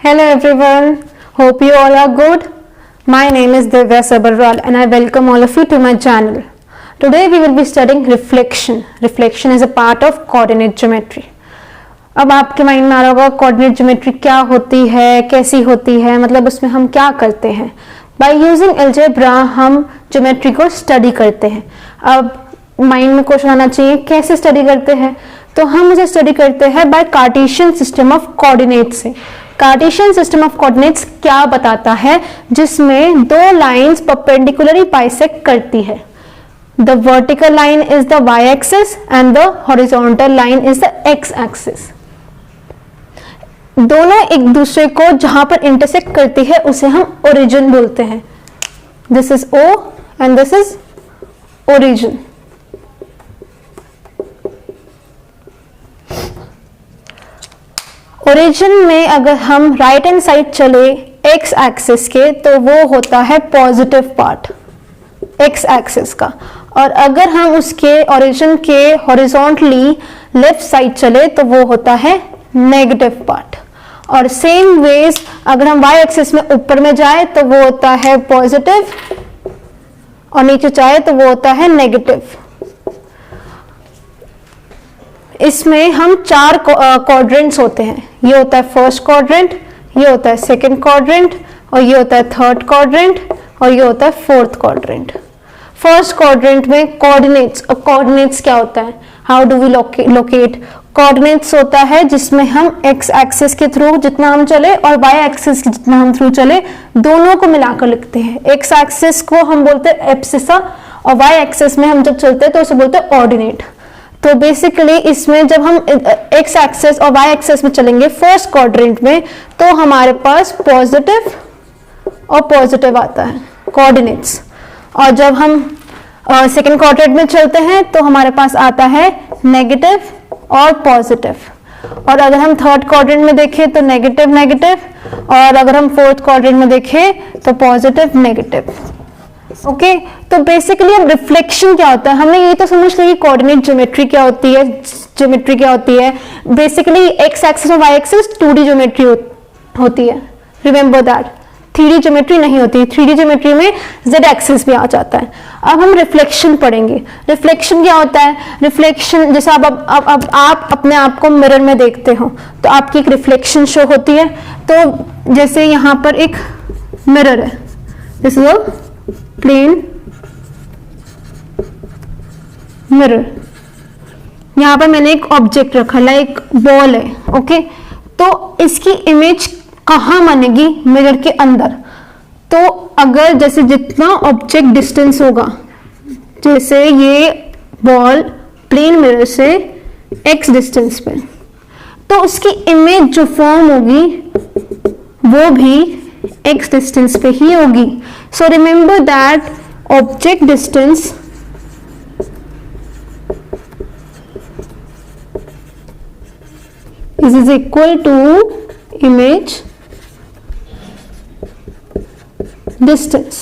Hello everyone, hope you all are good. My name is Divya Sabharwal and I welcome all of you to my channel. Today we will be studying reflection. Reflection is a part of coordinate geometry. अब आपके mind में आ रहा होगा coordinate geometry क्या होती है, कैसी होती है, मतलब उसमें हम क्या करते हैं. बाय यूजिंग अलजेब्रा हम ज्योमेट्री को स्टडी करते हैं. अब माइंड में क्वेश्चन आना चाहिए कैसे स्टडी करते हैं, तो हम उसे स्टडी करते हैं by Cartesian system of coordinate से. कार्टेशियन सिस्टम ऑफ कोऑर्डिनेट्स क्या बताता है, जिसमें दो लाइंस परपेंडिकुलरली बाइसेक्ट करती है. The vertical line is the y-axis and the horizontal line is the x-axis. दोनों एक दूसरे को जहां पर इंटरसेक्ट करती है उसे हम ओरिजिन बोलते हैं. This is O and this is origin. Origin में अगर हम राइट हैंड साइड चले एक्स एक्सिस के तो वो होता है पॉजिटिव पार्ट एक्स एक्सिस का, और अगर हम उसके ओरिजिन के हॉरिजॉन्टली लेफ्ट साइड चले तो वो होता है नेगेटिव पार्ट. और सेम वेज अगर हम वाई एक्सिस में ऊपर में जाए तो वो होता है पॉजिटिव और नीचे जाए तो वो होता है नेगेटिव. इसमें हम चार क्वाड्रेंट्स होते हैं. ये होता है फर्स्ट क्वाड्रेंट, ये होता है सेकंड क्वाड्रेंट, और ये होता है थर्ड क्वाड्रेंट, और ये होता है फोर्थ क्वाड्रेंट. फर्स्ट क्वाड्रेंट में कोऑर्डिनेट्स. और कोऑर्डिनेट्स क्या होता है, how do we locate. Coordinates होता है जिसमें हम एक्स एक्सिस के थ्रू जितना हम चले और वाई एक्सिस के जितना हम थ्रू चले दोनों को मिलाकर लिखते हैं. एक्स एक्सिस को हम बोलते हैं एब्सिसा और वाई एक्सिस में हम जब चलते हैं तो उसे बोलते हैं ऑर्डिनेट. तो बेसिकली इसमें जब हम एक्स एक्सिस और वाई एक्सिस में चलेंगे फर्स्ट क्वाड्रेंट में तो हमारे पास पॉजिटिव और पॉजिटिव आता है कोऑर्डिनेट्स, और जब हम सेकंड क्वाड्रेंट में चलते हैं तो हमारे पास आता है नेगेटिव और पॉजिटिव. और अगर हम थर्ड क्वाड्रेंट में देखें तो नेगेटिव नेगेटिव, और अगर हम फोर्थ क्वाड्रेंट में देखें तो पॉजिटिव नेगेटिव. ओके, तो बेसिकली अब रिफ्लेक्शन क्या होता है, हमने ये तो समझ लिया कि कोऑर्डिनेट ज्योमेट्री क्या होती है, ज्योमेट्री क्या होती है. बेसिकली एक्स एक्सिस और वाई एक्सिस 2D ज्योमेट्री होती है. रिमेंबर दैट 3D ज्योमेट्री नहीं होती. 3D ज्योमेट्री में z एक्सिस भी आ जाता है. अब हम रिफ्लेक्शन पढ़ेंगे. रिफ्लेक्शन क्या होता है, रिफ्लेक्शन जैसे अब आप अपने आप को मिरर में देखते हो तो आपकी एक रिफ्लेक्शन शो होती है. तो जैसे यहाँ पर एक मिरर है, this is a plane mirror. यहाँ पर मैंने एक ऑब्जेक्ट रखा, लाइक बॉल है. ओके, तो इसकी इमेज कहाँ बनेगी, मिरर के अंदर. तो अगर जैसे जितना ऑब्जेक्ट डिस्टेंस होगा, जैसे ये बॉल प्लेन मिरर से x डिस्टेंस पे, तो उसकी इमेज जो फॉर्म होगी वो भी x डिस्टेंस पे ही होगी. So remember that object distance is equal to image distance,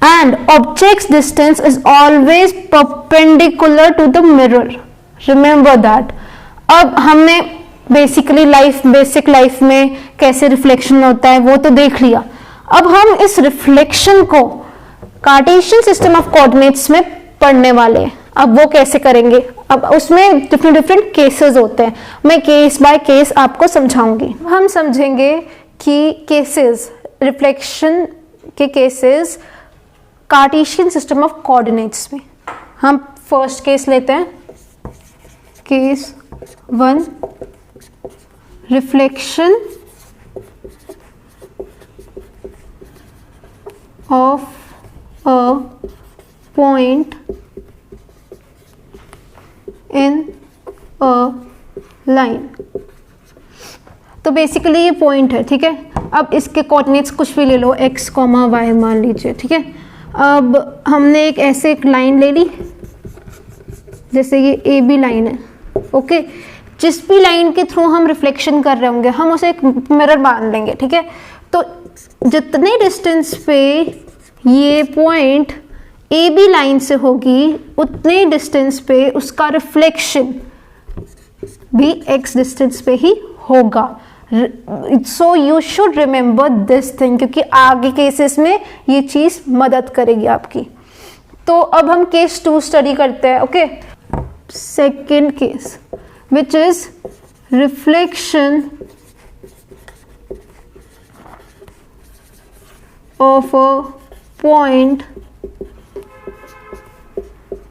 and object's distance is always perpendicular to the mirror. Remember that. अब हमने बेसिकली बेसिक लाइफ में कैसे रिफ्लेक्शन होता है वो तो देख लिया. अब हम इस रिफ्लेक्शन को कार्टेशियन सिस्टम ऑफ कोऑर्डिनेट्स में पढ़ने वाले हैं. अब वो कैसे करेंगे, अब उसमें डिफरेंट केसेस होते हैं. मैं केस बाय केस आपको समझाऊंगी. हम समझेंगे कि केसेस, रिफ्लेक्शन के cases Cartesian system of coordinates में. हम फर्स्ट केस लेते हैं, case 1, reflection of a point in a line. तो बेसिकली ये पॉइंट है, ठीक है. अब इसके कोऑर्डिनेट्स कुछ भी ले लो, x, y मान लीजिए, ठीक है. अब हमने ऐसे एक लाइन ले ली, जैसे ये AB लाइन है. ओके, जिस भी लाइन के थ्रू हम रिफ्लेक्शन कर रहे होंगे हम उसे एक मिरर मान लेंगे, ठीक है. तो जितने डिस्टेंस पे ये पॉइंट AB लाइन से होगी उतने डिस्टेंस पे उसका रिफ्लेक्शन भी x डिस्टेंस पे ही होगा. So you should remember this thing, क्योंकि आगे केसेस में ये चीज़ मदद करेगी आपकी। तो अब हम केस 2 स्टडी करते हैं। Okay, second case which is reflection of a point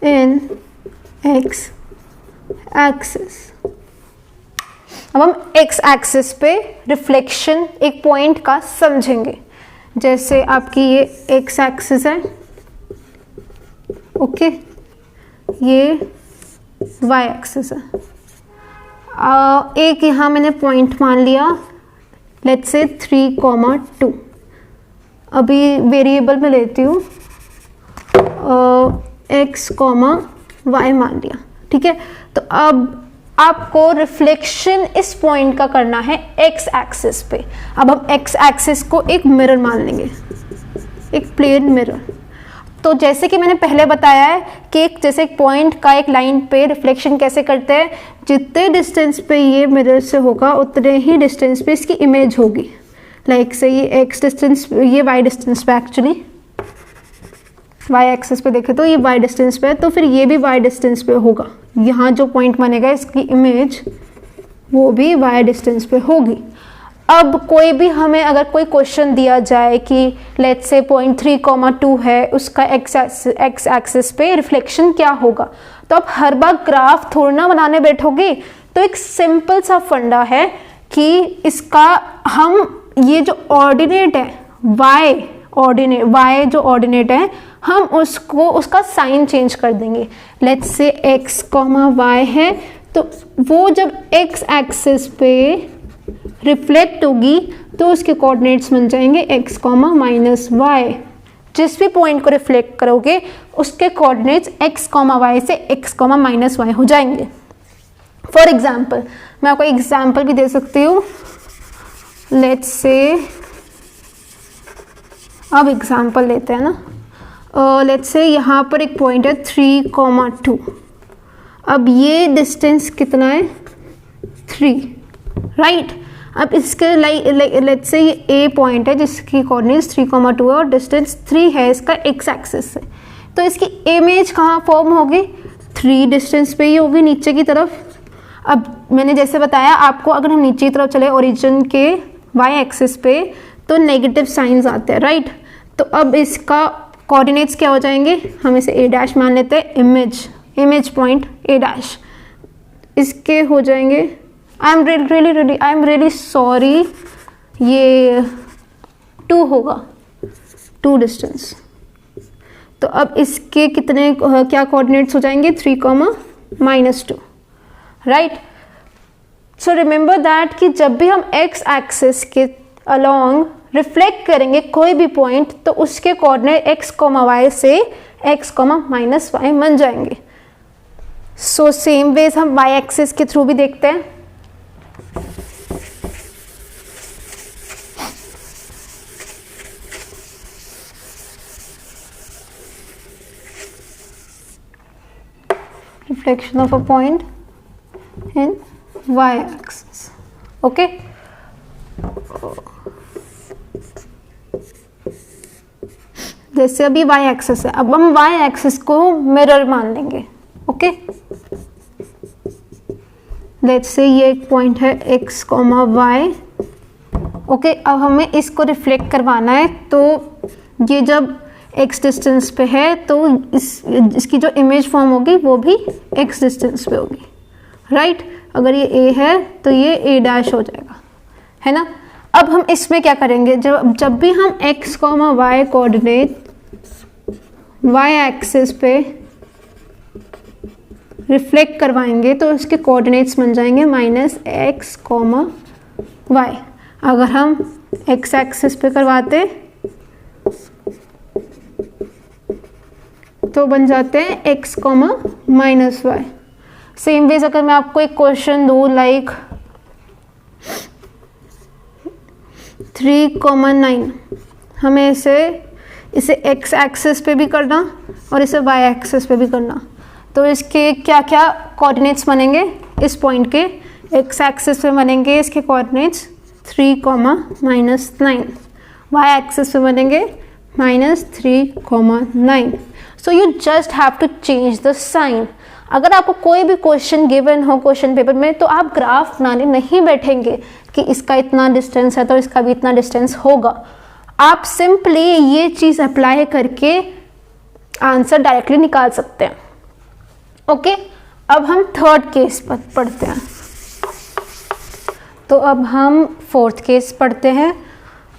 in x axis। अब हम x axis पे रिफ्लेक्शन एक पॉइंट का समझेंगे। जैसे आपकी ये x axis है, ओके, ये y axis है। एक यहाँ मैंने पॉइंट मान लिया, लेट्स से 3,2। अभी वेरिएबल में लेती हूँ x, y मान लिया, ठीक है। तो अब आपको रिफ्लेक्शन इस पॉइंट का करना है x एक्सिस पे। अब हम x एक्सिस को एक मिरर मान लेंगे, एक प्लेन मिरर। तो जैसे कि मैंने पहले बताया है कि जैसे एक पॉइंट का एक लाइन पे रिफ्लेक्शन कैसे करते हैं, जितने डिस्टेंस पे ये मिरर से होगा उतने ही डिस्टेंस पे इसकी इमेज होगी। लाइक से ये x डिस्टेंस, ये y डिस्टेंस पे, एक्चुअली y एक्सिस पे देखें तो ये y डिस्टेंस पे है, तो फिर ये भी y डिस्टेंस पे होगा। यहाँ जो पॉइंट बनेगा इसकी इमेज वो भी y डिस्टेंस पे होगी। अब कोई भी हमें अगर कोई क्वेश्चन दिया जाए कि लेट्स से पॉइंट 3,2 है, उसका x एक्सिस पे रिफ्लेक्शन क्या होगा, तो आप हर बार ग्राफ थोड़ा ना बनाने बैठोगे। तो एक सिंपल सा फंडा है कि इसका हम ये जो ऑर्डिनेट है y जो ऑर्डिनेट है, हम उसका साइन चेंज कर देंगे। लेट्स से x, y है, तो वो जब x एक्सिस पे रिफ्लेक्ट होगी तो उसके कोऑर्डिनेट्स बन जाएंगे x, y। जिस भी पॉइंट को रिफ्लेक्ट करोगे उसके कोऑर्डिनेट्स x, y से x, y हो जाएंगे। फॉर एग्जाम्पल, मैं आपको एग्जाम्पल भी दे सकती हूँ। लेट्स से अब एग्जाम्पल लेते हैं ना। लेट्स से यहाँ पर एक पॉइंट है 3,2। अब ये डिस्टेंस कितना है 3, राइट। अब इसके लेट्स से ये ए पॉइंट है जिसकी कोऑर्डिनेट्स 3,2 है और डिस्टेंस 3 है इसका x एक्सिस से। तो इसकी इमेज कहाँ फॉर्म होगी, 3 डिस्टेंस पे ही होगी, नीचे की तरफ। अब मैंने जैसे बताया आपको, अगर हम नीचे की तरफ चले ओरिजिन के y एक्सिस पे तो नेगेटिव साइंस आते हैं, राइट। तो अब इसका कोऑर्डिनेट्स क्या हो जाएंगे, हम इसे a' मान लेते हैं, इमेज पॉइंट a'। इसके हो जाएंगे, आई एम रियली सॉरी, ये 2 होगा, 2 डिस्टेंस। तो अब इसके कितने क्या कोऑर्डिनेट्स हो जाएंगे, 3,-2, राइट। सो रिमेंबर दैट कि जब भी हम x एक्सिस के अलोंग रिफ्लेक्ट करेंगे कोई भी पॉइंट, तो उसके कोऑर्डिनेट x, y से x, y बन जाएंगे। सो सेम वेज हम y एक्सिस के थ्रू भी देखते हैं। Reflection of a point in y axis, okay. जैसे अभी y एक्सिस है, अब हम y एक्सिस को मिरर मान लेंगे, ओके। लेट्स से ये एक पॉइंट है x, y, ओके। अब हमें इसको रिफ्लेक्ट करवाना है, तो ये जब x डिस्टेंस पे है तो इसकी जो इमेज फॉर्म होगी वो भी x डिस्टेंस पे होगी, राइट। अगर ये a है तो ये a' हो जाएगा, है ना। अब हम इसमें क्या करेंगे, जब भी हम x, y coordinate y axis पे रिफ्लेक्ट करवाएंगे तो इसके कोऑर्डिनेट्स बन जाएंगे -x, y। अगर हम x एक्सिस पे करवाते तो बन जाते हैं x, y। सेम वेज अगर मैं आपको एक क्वेश्चन दूँ लाइक 3,9, हमें इसे x एक्सिस पे भी करना और इसे y एक्सिस पे भी करना, तो इसके क्या क्या कोऑर्डिनेट्स बनेंगे इस पॉइंट के, x एक्सिस पे बनेंगे इसके कोऑर्डिनेट्स 3, -9, वाई एक्सिस पे बनेंगे -3, 9। So you just have to change the sign. अगर आपको कोई भी क्वेश्चन गिवन हो क्वेश्चन पेपर में, तो आप ग्राफ बनाने नहीं बैठेंगे कि इसका इतना डिस्टेंस है तो इसका भी इतना डिस्टेंस होगा। आप सिंपली ये चीज़ अप्लाई करके आंसर डायरेक्टली निकाल सकते हैं। ओके, अब हम थर्ड केस पढ़ते हैं। तो अब हम फोर्थ केस पढ़ते हैं।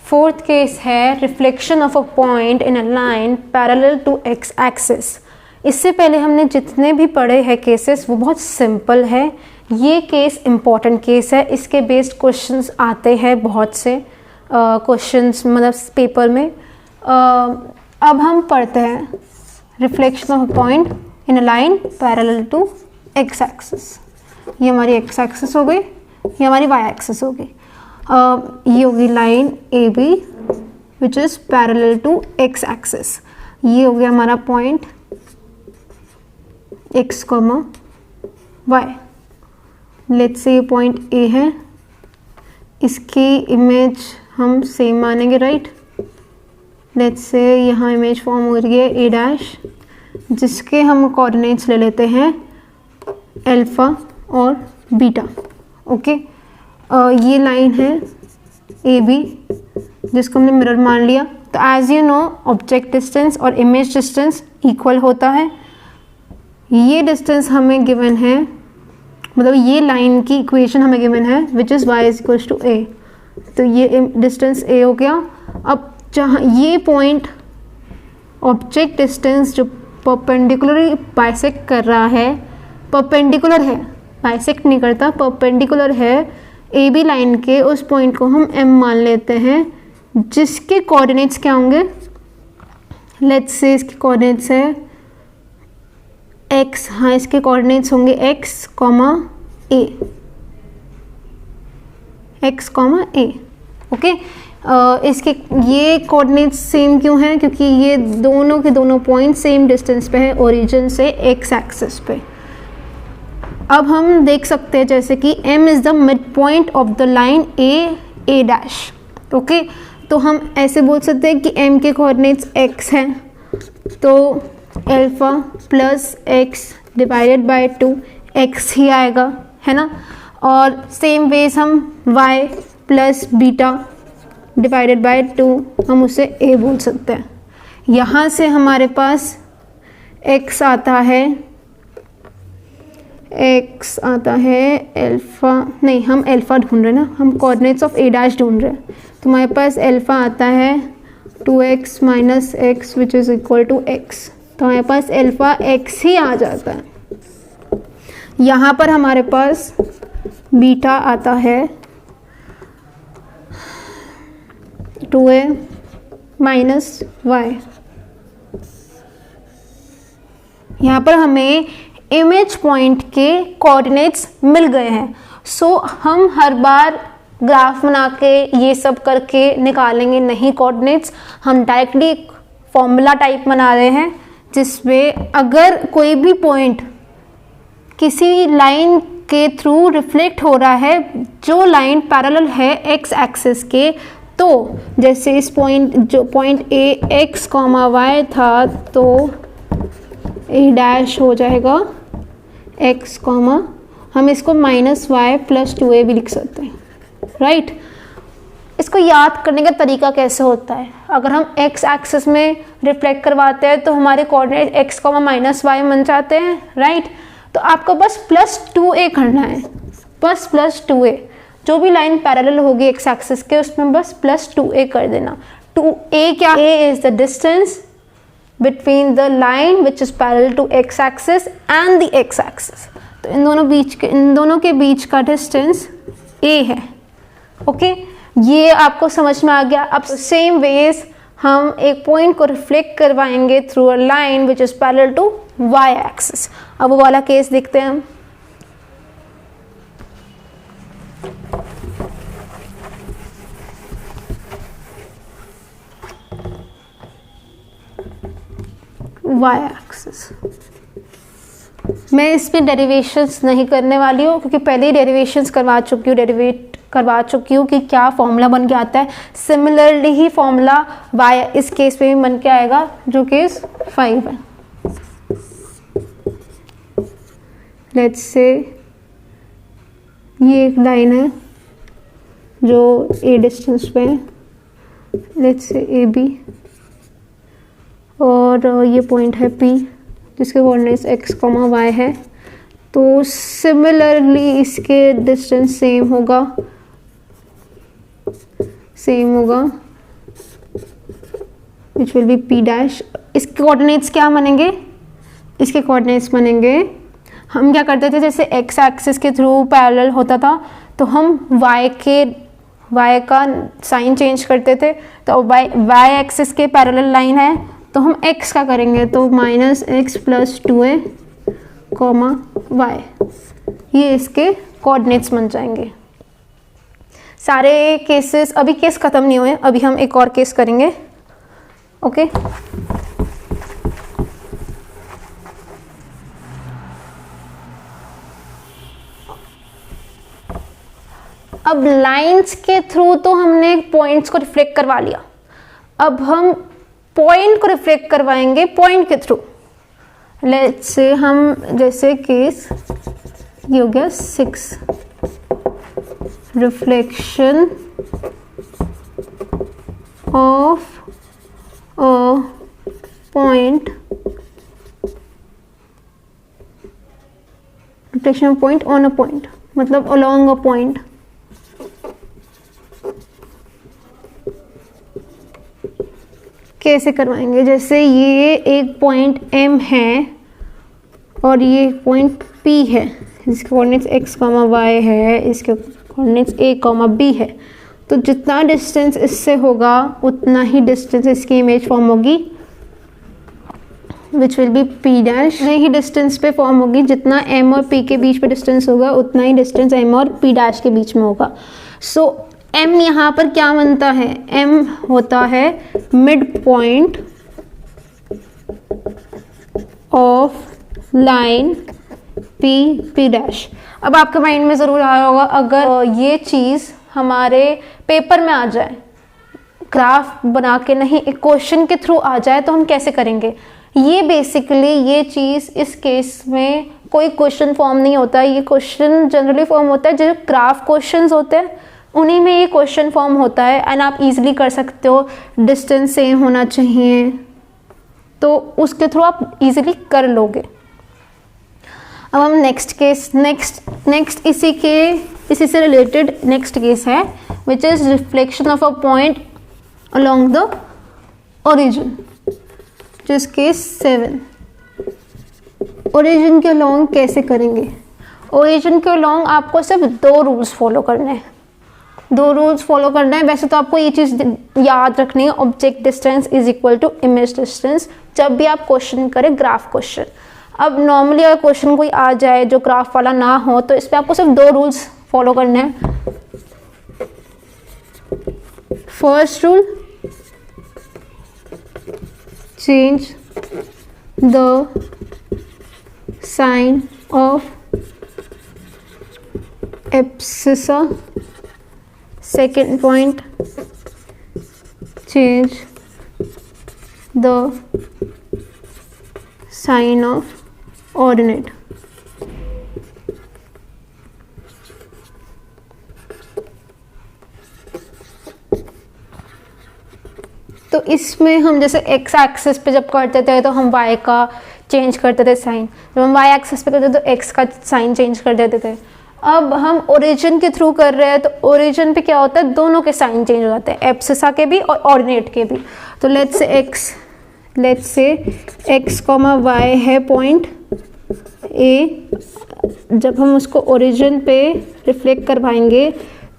फोर्थ केस है reflection of a point in a line parallel to X axis. इससे पहले हमने जितने भी पढ़े हैं केसेस वो बहुत सिंपल है। ये केस इम्पॉर्टेंट केस है, इसके बेस्ड क्वेश्चंस आते हैं बहुत से क्वेश्चंस मतलब पेपर में। अब हम पढ़ते हैं reflection of a point in a line parallel to X axis. ये हमारी एक्स एक्सिस हो गई, ये हमारी वाई एक्सिस हो गई। ये होगी line A B which is parallel to X axis. ये हो गया हमारा point x, y। Let's say ये पॉइंट ए है, इसकी इमेज हम सेम मानेंगे, राइट। लेट्स से यहाँ इमेज फॉर्म हो रही है ए डैश, जिसके हम कोऑर्डिनेट्स ले लेते हैं अल्फा और बीटा। ओके, ये लाइन है ए बी जिसको हमने मिरर मान लिया। तो as you know object distance और इमेज डिस्टेंस इक्वल होता है। ये डिस्टेंस हमें गिवन है, मतलब ये लाइन की इक्वेशन हमें गिवन है which is y is equals to A. तो ये डिस्टेंस a हो गया। अब जहाँ ये पॉइंट ऑब्जेक्ट डिस्टेंस जो परपेंडिकुलरली बाइसेक्ट कर रहा है, परपेंडिकुलर है, बाइसेक्ट नहीं करता, परपेंडिकुलर है ए बी लाइन के, उस पॉइंट को हम m मान लेते हैं, जिसके कोऑर्डिनेट्स क्या होंगे। लेट्स से इसके कोऑर्डिनेट्स है x, हाँ इसके कोऑर्डिनेट्स होंगे x, a, x, a। Okay, इसके ये कोऑर्डिनेट्स सेम क्यों हैं? क्योंकि ये दोनों के दोनों पॉइंट सेम डिस्टेंस पे है ओरिजिन से x एक्सिस पे। अब हम देख सकते हैं जैसे कि m is the mid point of the line a dash. Okay, तो हम ऐसे बोल सकते हैं कि m के कोऑर्डिनेट्स x हैं, तो alpha plus x divided by 2 x ही आएगा, है ना। और सेम वेज हम y plus beta divided by 2 हम उसे a बोल सकते हैं। यहाँ से हमारे पास x आता है अल्फ़ा, नहीं हम अल्फ़ा ढूंढ रहे हैं ना, हम कोऑर्डिनेट्स ऑफ a डैश ढूंढ रहे हैं। तो हमारे पास अल्फ़ा आता है 2x minus X which is equal to x। तो हमारे पास अल्फ़ा x ही आ जाता है। यहाँ पर हमारे पास बीटा आता है 2a माइनस y। यहाँ पर हमें इमेज पॉइंट के कोऑर्डिनेट्स मिल गए हैं। सो हम हर बार ग्राफ बना के ये सब करके निकालेंगे नहीं कोऑर्डिनेट्स, हम डायरेक्टली फॉर्मूला टाइप बना रहे हैं जिसमें अगर कोई भी पॉइंट किसी लाइन के थ्रू रिफ्लेक्ट हो रहा है जो लाइन पैरेलल है एक्स एक्सिस के, तो जैसे इस पॉइंट जो point A X comma Y था, तो ए डैश हो जाएगा x कॉमा, हम इसको माइनस वाई प्लस 2a भी लिख सकते हैं, राइट। इसको याद करने का तरीका कैसे होता है, अगर हम x एक्सिस में रिफ्लेक्ट करवाते हैं तो हमारे coordinate x comma minus Y बन जाते हैं, राइट। तो आपको बस प्लस 2a करना है, बस प्लस 2a। जो भी लाइन पैरेलल होगी x एक्सिस के उसमें बस प्लस 2a कर देना। 2a क्या? a is the distance between the line which is parallel to x axis and the x axis। तो इन दोनों के बीच का डिस्टेंस a है। ओके, ये आपको समझ में आ गया। अब सेम वेज हम एक पॉइंट को रिफ्लेक्ट करवाएंगे through a line which is parallel to y axis. अब वो वाला केस देखते हैं हम। y axis, मैं इसमें डेरिवेशंस नहीं करने वाली हूँ क्योंकि पहले ही डेरिवेशंस डेरिवेट करवा चुकी हूँ कि क्या फॉर्मूला बन के आता है। सिमिलरली ही फॉर्मूला y इस केस में भी बन के आएगा जो केस 5 है। लेट्स से ये एक लाइन है जो a डिस्टेंस पे है, लेट्स से ए बी, और ये पॉइंट है P जिसके कोऑर्डिनेट्स x, y है। तो सिमिलरली इसके डिस्टेंस सेम होगा which will be P dash. इसके कोऑर्डिनेट्स क्या बनेंगे? इसके कोऑर्डिनेट्स बनेंगे, हम क्या करते थे जैसे x एक्सिस के थ्रू पैरेलल होता था तो हम y का साइन चेंज करते थे। तो y एक्सिस के पैरेलल लाइन है तो हम x का करेंगे तो -x + 2a, y, ये इसके कोऑर्डिनेट्स बन जाएंगे। सारे केसेस, अभी केस ख़त्म नहीं हुए, अभी हम एक और केस करेंगे। ओके अब लाइंस के थ्रू तो हमने पॉइंट्स को रिफ्लेक्ट करवा लिया, अब हम पॉइंट को रिफ्लेक्ट करवाएंगे पॉइंट के थ्रू। लेट्स से हम जैसे केस ये हो गया 6, reflection of a point, reflection of point on a point, मतलब अलोंग अ पॉइंट। कैसे करवाएंगे? जैसे ये एक पॉइंट M है और ये एक पॉइंट P है, इसके कोऑर्डिनेट्स x, y है, इसके कोऑर्डिनेट्स a, b है। तो जितना डिस्टेंस इससे होगा उतना ही डिस्टेंस इसकी इमेज फॉर्म होगी which will be P dash. He distance पे फॉर्म होगी, जितना M और P के बीच पे डिस्टेंस होगा उतना ही डिस्टेंस M और P डैश के बीच में होगा। सो M यहाँ पर क्या बनता है? M होता है mid point of line P dash. अब आपके माइंड में ज़रूर आया होगा अगर ये चीज़ हमारे पेपर में आ जाए, ग्राफ बना के नहीं एक क्वेश्चन के थ्रू आ जाए तो हम कैसे करेंगे? ये बेसिकली ये चीज़ इस केस में कोई क्वेश्चन फॉर्म नहीं होता, ये क्वेश्चन जनरली फॉर्म होता है जो ग्राफ क्वेश्चंस होते हैं उन्हीं में ये क्वेश्चन फॉर्म होता है एंड आप इजीली कर सकते हो। डिस्टेंस सेम होना चाहिए तो उसके थ्रू आप इजीली कर लोगे। अब हम नेक्स्ट केस, नेक्स्ट इसी से रिलेटेड नेक्स्ट केस है which is reflection of a point along the origin, जिस केस 7। ओरिजिन के अलोंग कैसे करेंगे? ओरिजिन के अलोंग आपको सिर्फ 2 रूल्स फॉलो करने हैं, 2 रूल्स फॉलो करना है। वैसे तो आपको ये चीज़ याद रखनी है, object distance is equal to image distance, जब भी आप क्वेश्चन करें ग्राफ क्वेश्चन। अब नॉर्मली अगर क्वेश्चन कोई आ जाए जो ग्राफ वाला ना हो तो इस पर आपको सिर्फ 2 रूल्स फॉलो करने हैं। First rule, change the sign of abscissa. Second point, change the sign of ordinate. तो इसमें हम जैसे x एक्सिस पे जब करते थे तो हम y का चेंज करते थे साइन, जब हम y एक्सिस पे करते थे तो x का साइन चेंज कर देते थे। अब हम ओरिजिन के थ्रू कर रहे हैं तो ओरिजिन पे क्या होता है, दोनों के साइन चेंज हो जाते हैं, एब्सिसा के भी और ऑर्डिनेट के भी। तो लेट्स से x, y है पॉइंट A, जब हम उसको ओरिजिन पे रिफ्लेक्ट करवाएंगे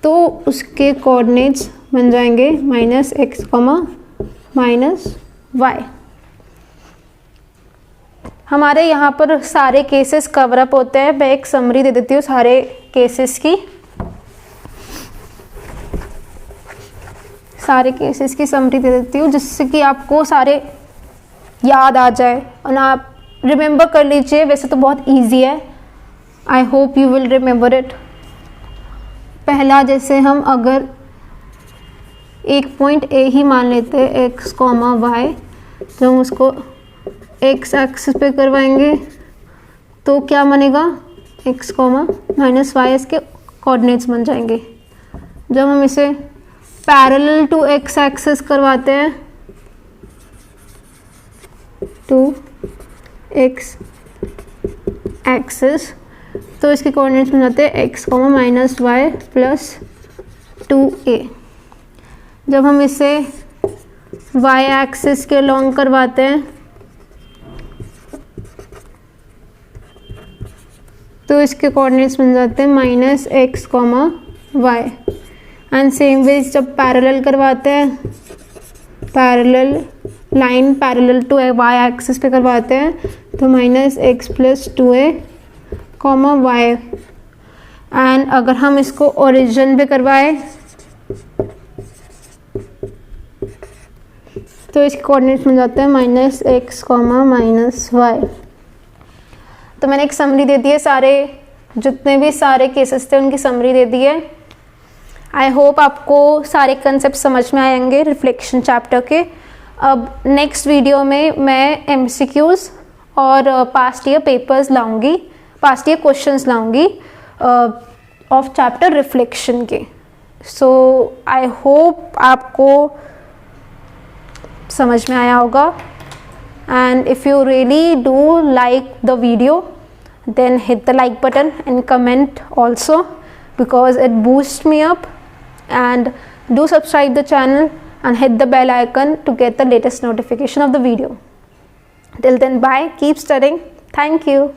तो उसके कोऑर्डिनेट्स बन जाएंगे -x, -y। हमारे यहाँ पर सारे केसेस कवर अप होते हैं। मैं एक समरी दे देती हूँ सारे केसेस की, समरी दे देती हूँ जिससे कि आपको सारे याद आ जाए और आप रिमेंबर कर लीजिए, वैसे तो बहुत ईजी है, I hope you will remember it. पहला, जैसे हम अगर एक पॉइंट ए ही मान लेते हैं एक्स कॉमा वाई, तो हम उसको एक्स एक्सिस पे करवाएंगे तो क्या बनेगा, एक्स कॉमा माइनस वाई, इसके कोऑर्डिनेट्स बन जाएंगे। जब हम इसे पैरेलल टू एक्स एक्सिस करवाते हैं, टू एक्स एक्सिस, तो इसके कोऑर्डिनेट्स बन जाते हैं X comma minus Y plus 2a। जब हम इसे वाई एक्सिस के लॉन्ग करवाते हैं तो इसके कोऑर्डिनेट्स बन जाते हैं minus X comma Y. And same way जब पैरेलल करवाते हैं, parallel line parallel to Y axis पे करवाते हैं तो minus X plus 2a comma Y. And अगर हम इसको ओरिजिन पे करवाएं तो इसके कोऑर्डिनेट्स बन जाते हैं minus X comma minus Y. तो मैंने एक समरी दे दी है, सारे जितने भी सारे केसेस थे उनकी समरी दे दी है। आई होप आपको सारे कंसेप्ट समझ में आएंगे रिफ्लेक्शन चैप्टर के। अब नेक्स्ट वीडियो में मैं एमसीक्यूज और पास्ट ईयर पेपर्स लाऊंगी, पास्ट ईयर क्वेश्चंस लाऊंगी ऑफ चैप्टर रिफ्लेक्शन के। सो आई होप आपको समझ में आया होगा। And if you really do like the video, then hit the like button and comment also, because it boosts me up. And do subscribe the channel and hit the bell icon to get the latest notification of the video. Till then, bye, keep studying. Thank you.